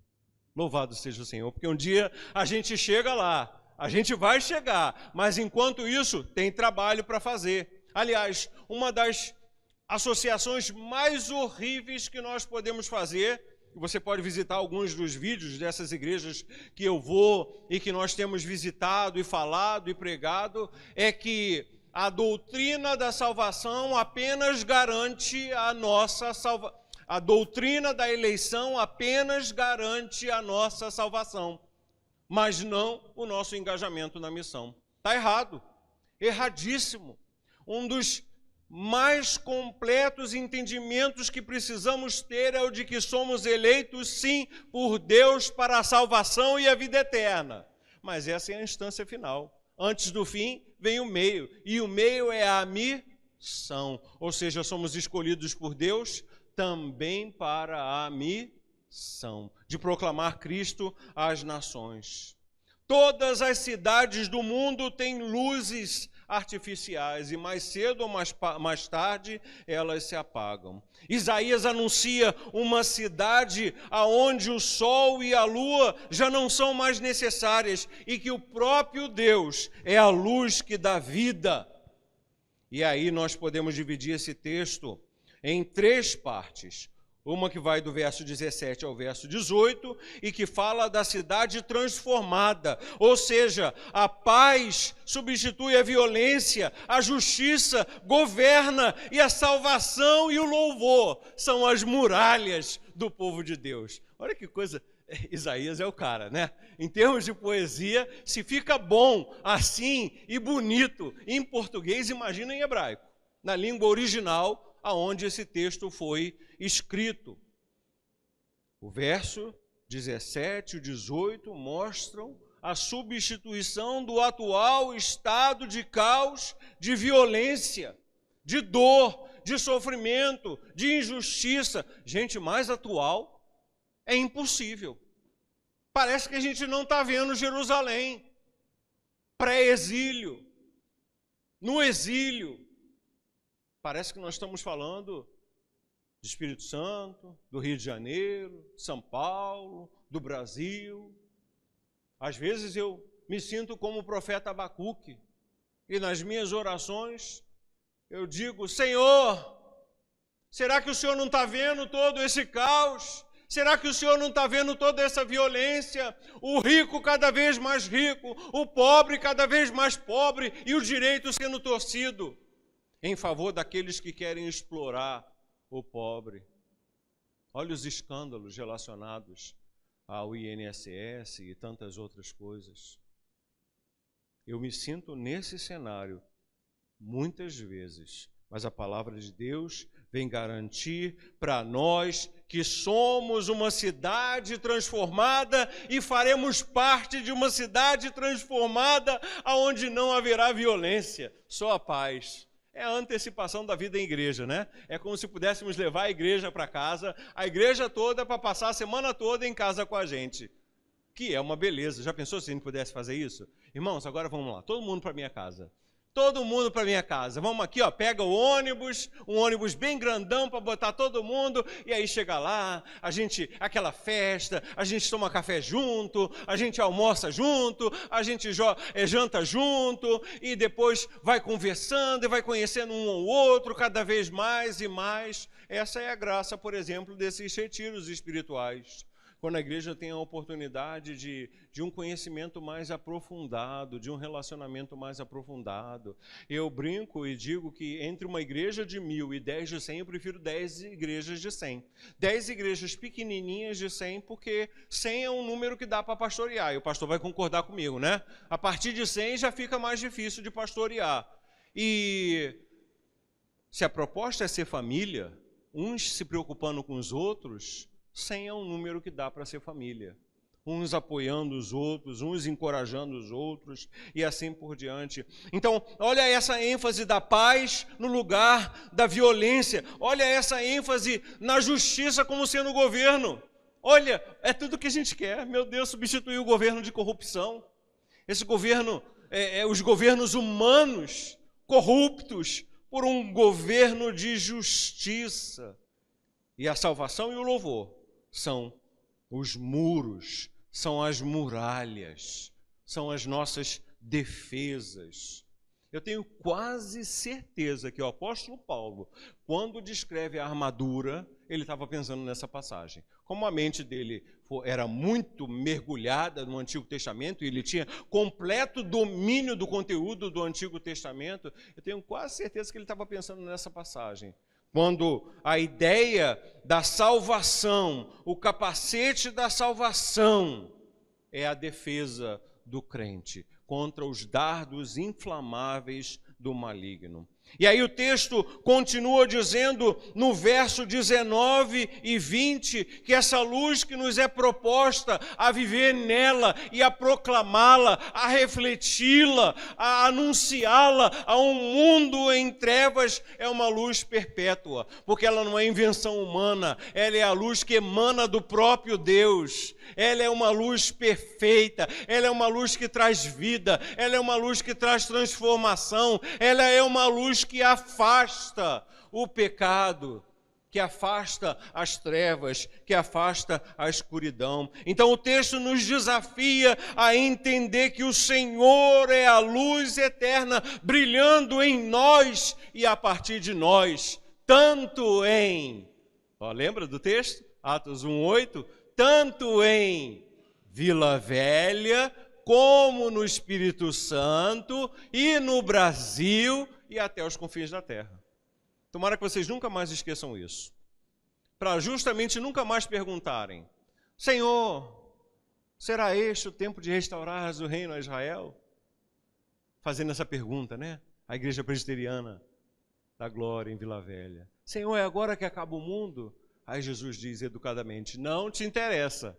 Louvado seja o Senhor, porque um dia a gente chega lá, a gente vai chegar, mas enquanto isso tem trabalho para fazer. Aliás, uma das associações mais horríveis que nós podemos fazer, você pode visitar alguns dos vídeos dessas igrejas que eu vou e que nós temos visitado e falado e pregado, é que a doutrina da salvação apenas garante a nossa salvação. A doutrina da eleição apenas garante a nossa salvação, mas não o nosso engajamento na missão. Está errado, erradíssimo. Um dos mais completos entendimentos que precisamos ter é o de que somos eleitos, sim, por Deus para a salvação e a vida eterna. mas essa é a instância final. Antes do fim vem o meio, e o meio é a missão, ou seja, somos escolhidos por Deus também para a missão de proclamar Cristo às nações. Todas as cidades do mundo têm luzes artificiais e mais cedo ou mais tarde elas se apagam. Isaías anuncia uma cidade aonde o sol e a lua já não são mais necessárias e que o próprio Deus é a luz que dá vida. E aí nós podemos dividir esse texto em 3 partes. Uma que vai do verso 17 ao verso 18 e que fala da cidade transformada, ou seja, a paz substitui a violência, a justiça governa e a salvação e o louvor são as muralhas do povo de Deus. Olha que coisa, Isaías é o cara, né? Em termos de poesia, se fica bom assim e bonito em português, imagina em hebraico, na língua original, aonde esse texto foi escrito. O verso 17 e 18 mostram a substituição do atual estado de caos, de violência, de dor, de sofrimento, de injustiça. Gente, mais atual é impossível. Parece que a gente não está vendo Jerusalém, pré-exílio, no exílio. Parece que nós estamos falando do Espírito Santo, do Rio de Janeiro, de São Paulo, do Brasil. Às vezes eu me sinto como o profeta Abacuque e nas minhas orações eu digo: Senhor, será que o Senhor não está vendo todo esse caos? Será que o Senhor não está vendo toda essa violência? O rico cada vez mais rico, o pobre cada vez mais pobre e o direito sendo torcido em favor daqueles que querem explorar o pobre. Olha os escândalos relacionados ao INSS e tantas outras coisas. Eu me sinto nesse cenário muitas vezes, mas a palavra de Deus vem garantir para nós que somos uma cidade transformada e faremos parte de uma cidade transformada onde não haverá violência, só a paz. É a antecipação da vida em igreja, né? É como se pudéssemos levar a igreja para casa, a igreja toda para passar a semana toda em casa com a gente. Que é uma beleza. Já pensou se a gente pudesse fazer isso? Irmãos, agora vamos lá, todo mundo para minha casa. Todo mundo para minha casa. Vamos aqui, ó, pega o ônibus, um ônibus bem grandão para botar todo mundo, e aí chega lá, a gente, aquela festa, a gente toma café junto, a gente almoça junto, a gente janta junto, e depois vai conversando e vai conhecendo um ou outro cada vez mais e mais. Essa é a graça, por exemplo, desses retiros espirituais. Quando a igreja tem a oportunidade de um conhecimento mais aprofundado, de um relacionamento mais aprofundado. Eu brinco e digo que entre uma igreja de 1000 e 10 de 100, eu prefiro 10 igrejas de 100. 10 igrejas pequenininhas de 100, porque 100 é um número que dá para pastorear, e o pastor vai concordar comigo, né? A partir de 100 já fica mais difícil de pastorear. E se a proposta é ser família, uns se preocupando com os outros, 100 é um número que dá para ser família. Uns apoiando os outros, uns encorajando os outros e assim por diante. Então, olha essa ênfase da paz no lugar da violência. Olha essa ênfase na justiça como sendo o governo. Olha, é tudo que a gente quer. Meu Deus, substituir o governo de corrupção. Esse governo, os governos humanos corruptos por um governo de justiça. E a salvação e o louvor são os muros, são as muralhas, são as nossas defesas. Eu tenho quase certeza que o apóstolo Paulo, quando descreve a armadura, ele estava pensando nessa passagem. Como a mente dele era muito mergulhada no Antigo Testamento e ele tinha completo domínio do conteúdo do Antigo Testamento, eu tenho quase certeza que ele estava pensando nessa passagem. Quando a ideia da salvação, o capacete da salvação, é a defesa do crente contra os dardos inflamáveis do maligno. E aí o texto continua dizendo no verso 19 e 20 que essa luz que nos é proposta a viver nela e a proclamá-la, a refleti-la, a anunciá-la a um mundo em trevas é uma luz perpétua, porque ela não é invenção humana, ela é a luz que emana do próprio Deus. Ela é uma luz perfeita, ela é uma luz que traz vida, ela é uma luz que traz transformação, ela é uma luz que afasta o pecado, que afasta as trevas, que afasta a escuridão. Então o texto nos desafia a entender que o Senhor é a luz eterna, brilhando em nós e a partir de nós, tanto em, lembra do texto? Atos 1:8, tanto em Vila Velha, como no Espírito Santo e no Brasil e até os confins da terra. Tomara que vocês nunca mais esqueçam isso. Para justamente nunca mais perguntarem: Senhor, será este o tempo de restaurar o reino a Israel? Fazendo essa pergunta, né? A igreja presbiteriana da glória em Vila Velha. Senhor, é agora que acaba o mundo? Aí Jesus diz educadamente: não te interessa.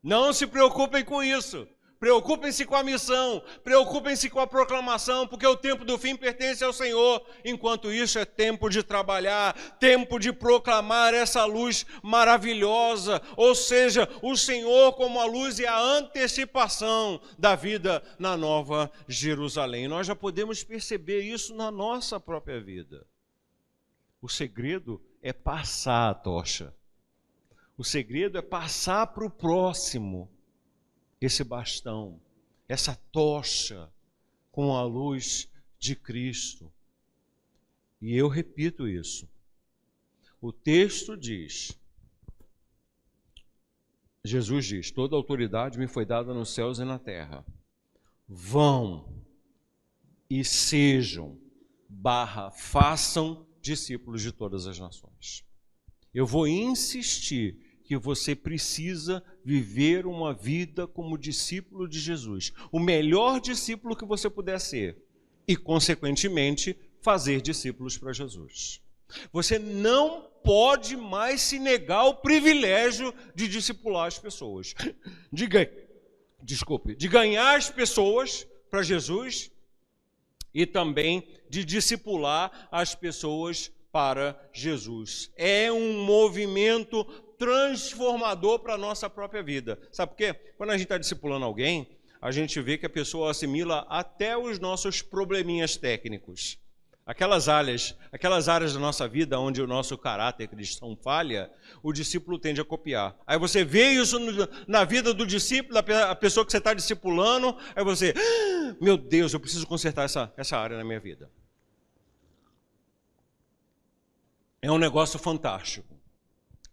Não se preocupem com isso. Preocupem-se com a missão, preocupem-se com a proclamação, porque o tempo do fim pertence ao Senhor. Enquanto isso é tempo de trabalhar, tempo de proclamar essa luz maravilhosa. Ou seja, o Senhor como a luz é a antecipação da vida na Nova Jerusalém. Nós já podemos perceber isso na nossa própria vida. O segredo é passar a tocha. O segredo é passar para o próximo esse bastão, essa tocha com a luz de Cristo. E eu repito isso. O texto diz, Jesus diz: toda autoridade me foi dada nos céus e na terra. Vão e sejam, façam discípulos de todas as nações. Eu vou insistir que você precisa viver uma vida como discípulo de Jesus. O melhor discípulo que você puder ser. E, consequentemente, fazer discípulos para Jesus. Você não pode mais se negar o privilégio de discipular as pessoas. De ganhar as pessoas para Jesus e também de discipular as pessoas para Jesus. É um movimento transformador para a nossa própria vida. Sabe por quê? Quando a gente está discipulando alguém, a gente vê que a pessoa assimila até os nossos probleminhas técnicos. Aquelas áreas da nossa vida onde o nosso caráter cristão falha, o discípulo tende a copiar. Aí você vê isso na vida do discípulo, a pessoa que você está discipulando, aí você, meu Deus, eu preciso consertar essa área na minha vida. É um negócio fantástico.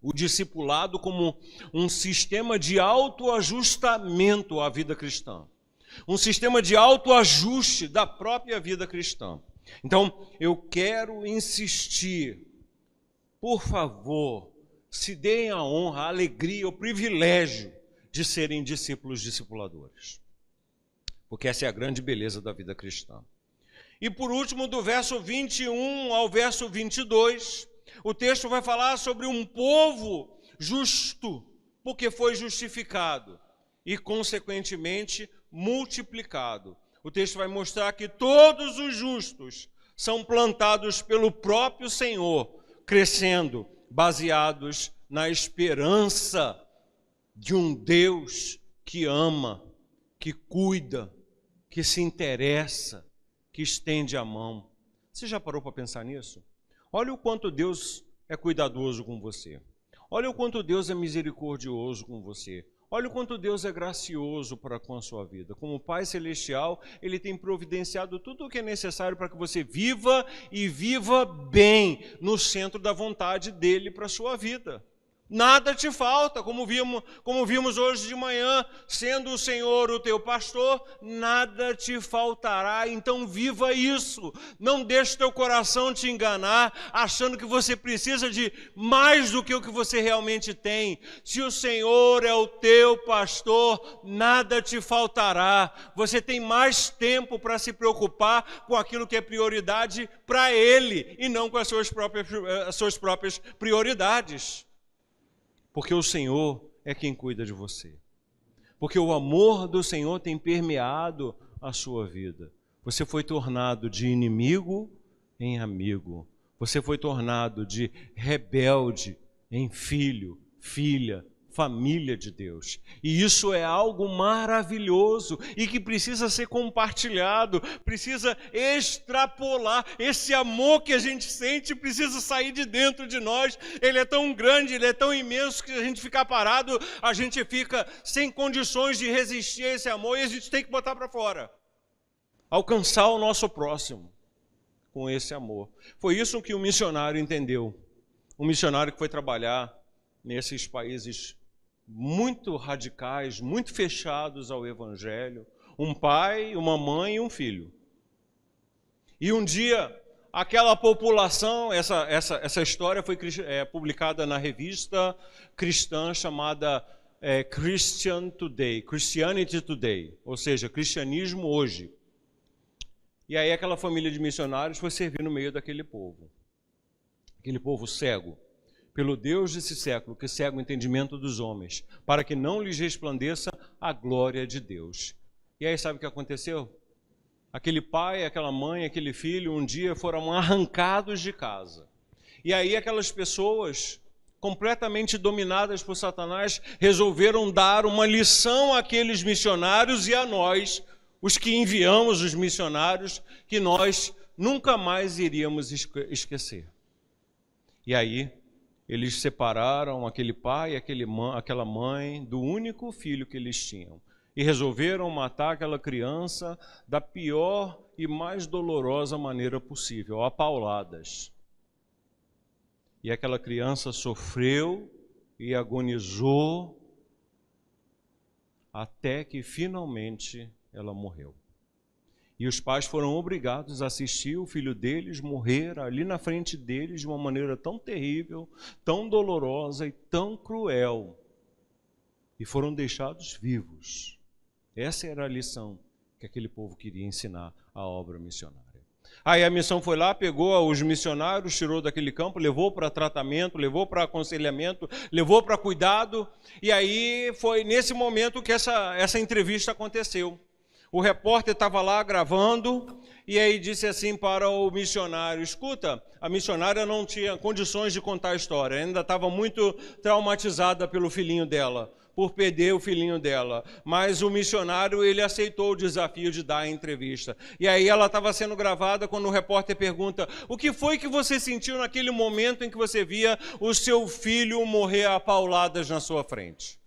O discipulado como um sistema de autoajustamento à vida cristã. Um sistema de autoajuste da própria vida cristã. Então, eu quero insistir, por favor, se deem a honra, a alegria, o privilégio de serem discípulos discipuladores. Porque essa é a grande beleza da vida cristã. E por último, do verso 21 ao verso 22, o texto vai falar sobre um povo justo, porque foi justificado e, consequentemente, multiplicado. O texto vai mostrar que todos os justos são plantados pelo próprio Senhor, crescendo, baseados na esperança de um Deus que ama, que cuida, que se interessa, que estende a mão. Você já parou para pensar nisso? Olha o quanto Deus é cuidadoso com você. Olha o quanto Deus é misericordioso com você. Olha o quanto Deus é gracioso para com a sua vida. Como Pai Celestial, Ele tem providenciado tudo o que é necessário para que você viva e viva bem no centro da vontade dEle para a sua vida. Nada te falta, como vimos hoje de manhã, sendo o Senhor o teu pastor, nada te faltará. Então viva isso, não deixe teu coração te enganar, achando que você precisa de mais do que o que você realmente tem. Se o Senhor é o teu pastor, nada te faltará. Você tem mais tempo para se preocupar com aquilo que é prioridade para Ele, e não com as suas próprias prioridades. Porque o Senhor é quem cuida de você. Porque o amor do Senhor tem permeado a sua vida. Você foi tornado de inimigo em amigo. Você foi tornado de rebelde em filho, filha, família de Deus. E isso é algo maravilhoso e que precisa ser compartilhado, precisa extrapolar. Esse amor que a gente sente precisa sair de dentro de nós. Ele é tão grande, ele é tão imenso que a gente ficar parado, a gente fica sem condições de resistir a esse amor e a gente tem que botar para fora. Alcançar o nosso próximo com esse amor. Foi isso que o missionário entendeu. Um missionário que foi trabalhar nesses países muito radicais, muito fechados ao Evangelho, um pai, uma mãe e um filho. E um dia, aquela população, essa história foi publicada na revista cristã chamada Christianity Today, ou seja, Cristianismo Hoje. E aí aquela família de missionários foi servir no meio daquele povo cego, pelo Deus desse século, que cega o entendimento dos homens, para que não lhes resplandeça a glória de Deus. E aí sabe o que aconteceu? Aquele pai, aquela mãe, aquele filho, um dia foram arrancados de casa. E aí aquelas pessoas, completamente dominadas por Satanás, resolveram dar uma lição àqueles missionários e a nós, os que enviamos os missionários, que nós nunca mais iríamos esquecer. E aí eles separaram aquele pai e aquela mãe do único filho que eles tinham e resolveram matar aquela criança da pior e mais dolorosa maneira possível, a pauladas. E aquela criança sofreu e agonizou até que finalmente ela morreu. E os pais foram obrigados a assistir o filho deles morrer ali na frente deles de uma maneira tão terrível, tão dolorosa e tão cruel. E foram deixados vivos. Essa era a lição que aquele povo queria ensinar à obra missionária. Aí a missão foi lá, pegou os missionários, tirou daquele campo, levou para tratamento, levou para aconselhamento, levou para cuidado. E aí foi nesse momento que essa entrevista aconteceu. O repórter estava lá gravando e aí disse assim para o missionário: escuta, a missionária não tinha condições de contar a história, ainda estava muito traumatizada pelo filhinho dela, por perder o filhinho dela. Mas o missionário, ele aceitou o desafio de dar a entrevista. E aí ela estava sendo gravada quando o repórter pergunta: o que foi que você sentiu naquele momento em que você via o seu filho morrer a pauladas na sua frente?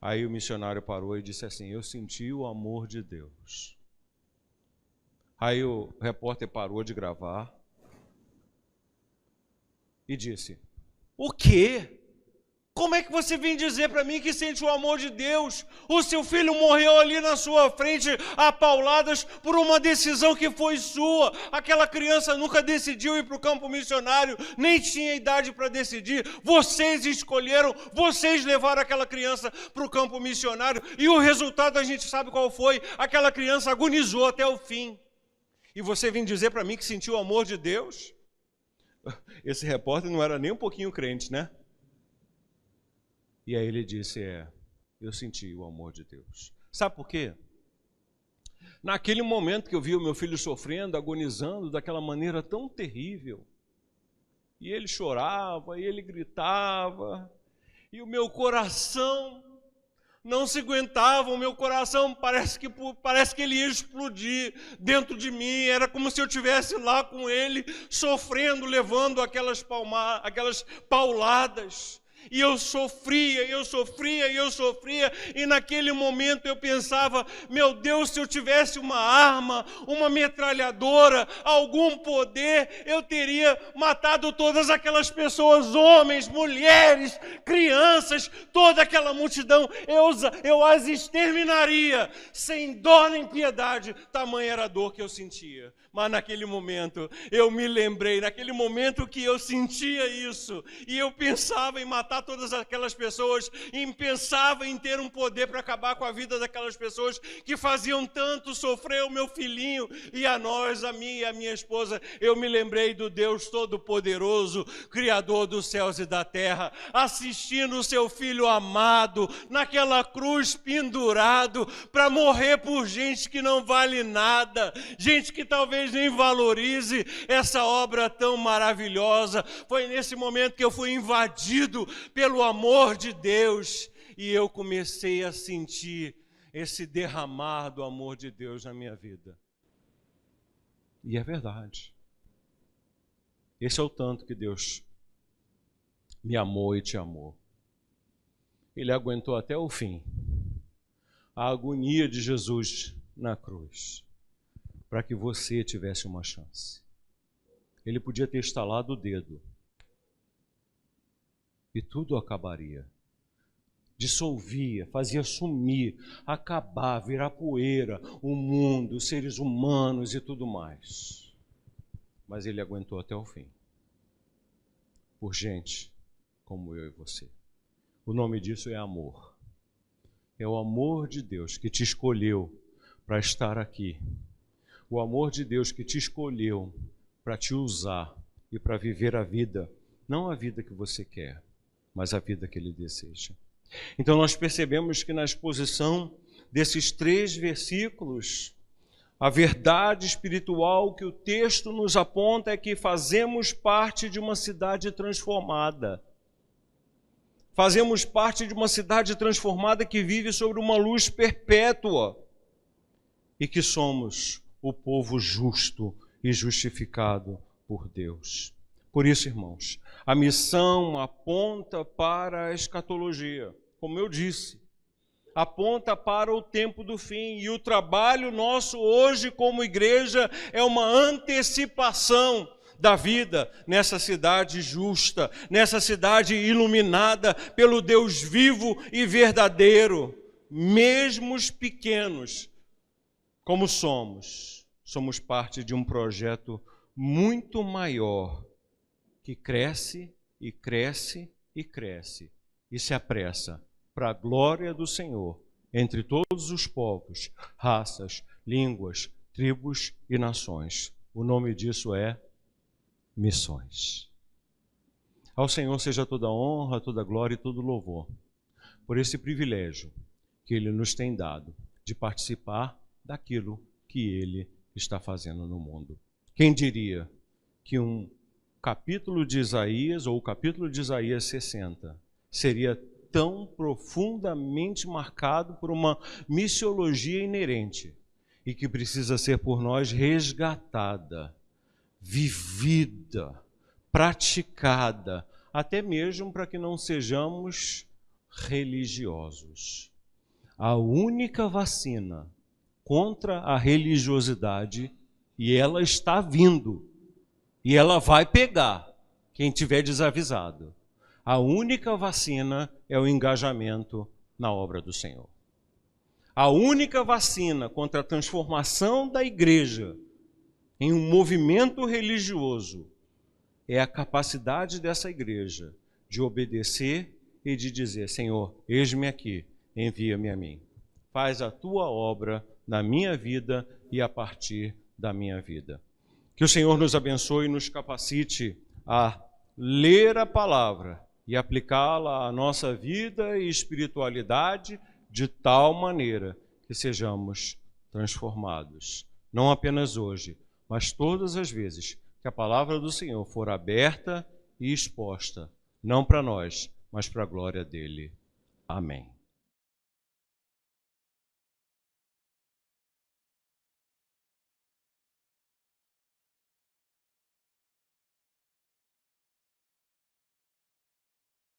Aí o missionário parou e disse assim: eu senti o amor de Deus. Aí o repórter parou de gravar e disse: o quê? Como é que você vem dizer para mim que sente o amor de Deus? O seu filho morreu ali na sua frente a pauladas por uma decisão que foi sua. Aquela criança nunca decidiu ir para o campo missionário, nem tinha idade para decidir. Vocês escolheram, vocês levaram aquela criança para o campo missionário e o resultado a gente sabe qual foi. Aquela criança agonizou até o fim. E você vem dizer para mim que sentiu o amor de Deus? Esse repórter não era nem um pouquinho crente, né? E aí ele disse: eu senti o amor de Deus. Sabe por quê? Naquele momento que eu vi o meu filho sofrendo, agonizando daquela maneira tão terrível, e ele chorava, e ele gritava, e o meu coração não se aguentava, o meu coração parece que ele ia explodir dentro de mim. Era como se eu estivesse lá com ele, sofrendo, levando aquelas pauladas. E eu sofria, e naquele momento eu pensava, meu Deus, se eu tivesse uma arma, uma metralhadora, algum poder, eu teria matado todas aquelas pessoas, homens, mulheres, crianças, toda aquela multidão, eu as exterminaria, sem dó nem piedade, tamanha era a dor que eu sentia. Mas naquele momento, eu me lembrei, naquele momento que eu sentia isso, e eu pensava em matar todas aquelas pessoas, e pensava em ter um poder para acabar com a vida daquelas pessoas que faziam tanto sofrer o meu filhinho, e a nós, a mim e a minha esposa, eu me lembrei do Deus Todo-Poderoso, Criador dos céus e da terra, assistindo o seu Filho amado, naquela cruz pendurado, para morrer por gente que não vale nada, gente que talvez nem valorize essa obra tão maravilhosa. Foi nesse momento que eu fui invadido pelo amor de Deus e eu comecei a sentir esse derramar do amor de Deus na minha vida. E é verdade. Esse é o tanto que Deus me amou e te amou. Ele aguentou até o fim a agonia de Jesus na cruz, para que você tivesse uma chance. Ele podia ter estalado o dedo e tudo acabaria. Dissolvia, fazia sumir, acabar, virar poeira, o mundo, os seres humanos e tudo mais. Mas ele aguentou até o fim. Por gente como eu e você. O nome disso é amor. É o amor de Deus que te escolheu para estar aqui. O amor de Deus que te escolheu para te usar e para viver a vida, não a vida que você quer, mas a vida que Ele deseja. Então nós percebemos que na exposição desses 3 versículos, a verdade espiritual que o texto nos aponta é que fazemos parte de uma cidade transformada. Fazemos parte de uma cidade transformada que vive sobre uma luz perpétua e que somos o povo justo e justificado por Deus. Por isso, irmãos, a missão aponta para a escatologia, como eu disse, aponta para o tempo do fim, e o trabalho nosso hoje como igreja é uma antecipação da vida nessa cidade justa, nessa cidade iluminada pelo Deus vivo e verdadeiro. Mesmo os pequenos, como somos parte de um projeto muito maior, que cresce e cresce e cresce, e se apressa para a glória do Senhor, entre todos os povos, raças, línguas, tribos e nações. O nome disso é missões. Ao Senhor seja toda honra, toda glória e todo louvor, por esse privilégio que Ele nos tem dado de participar daquilo que Ele está fazendo no mundo. Quem diria que um capítulo de Isaías, ou o capítulo de Isaías 60, seria tão profundamente marcado por uma missiologia inerente e que precisa ser por nós resgatada, vivida, praticada, até mesmo para que não sejamos religiosos. A única vacina contra a religiosidade, e ela está vindo, e ela vai pegar quem tiver desavisado. A única vacina é o engajamento na obra do Senhor. A única vacina contra a transformação da igreja em um movimento religioso é a capacidade dessa igreja de obedecer e de dizer: Senhor, eis-me aqui, envia-me a mim. Faz a tua obra na minha vida e a partir da minha vida. Que o Senhor nos abençoe e nos capacite a ler a palavra e aplicá-la à nossa vida e espiritualidade de tal maneira que sejamos transformados. Não apenas hoje, mas todas as vezes que a palavra do Senhor for aberta e exposta, não para nós, mas para a glória dele. Amém.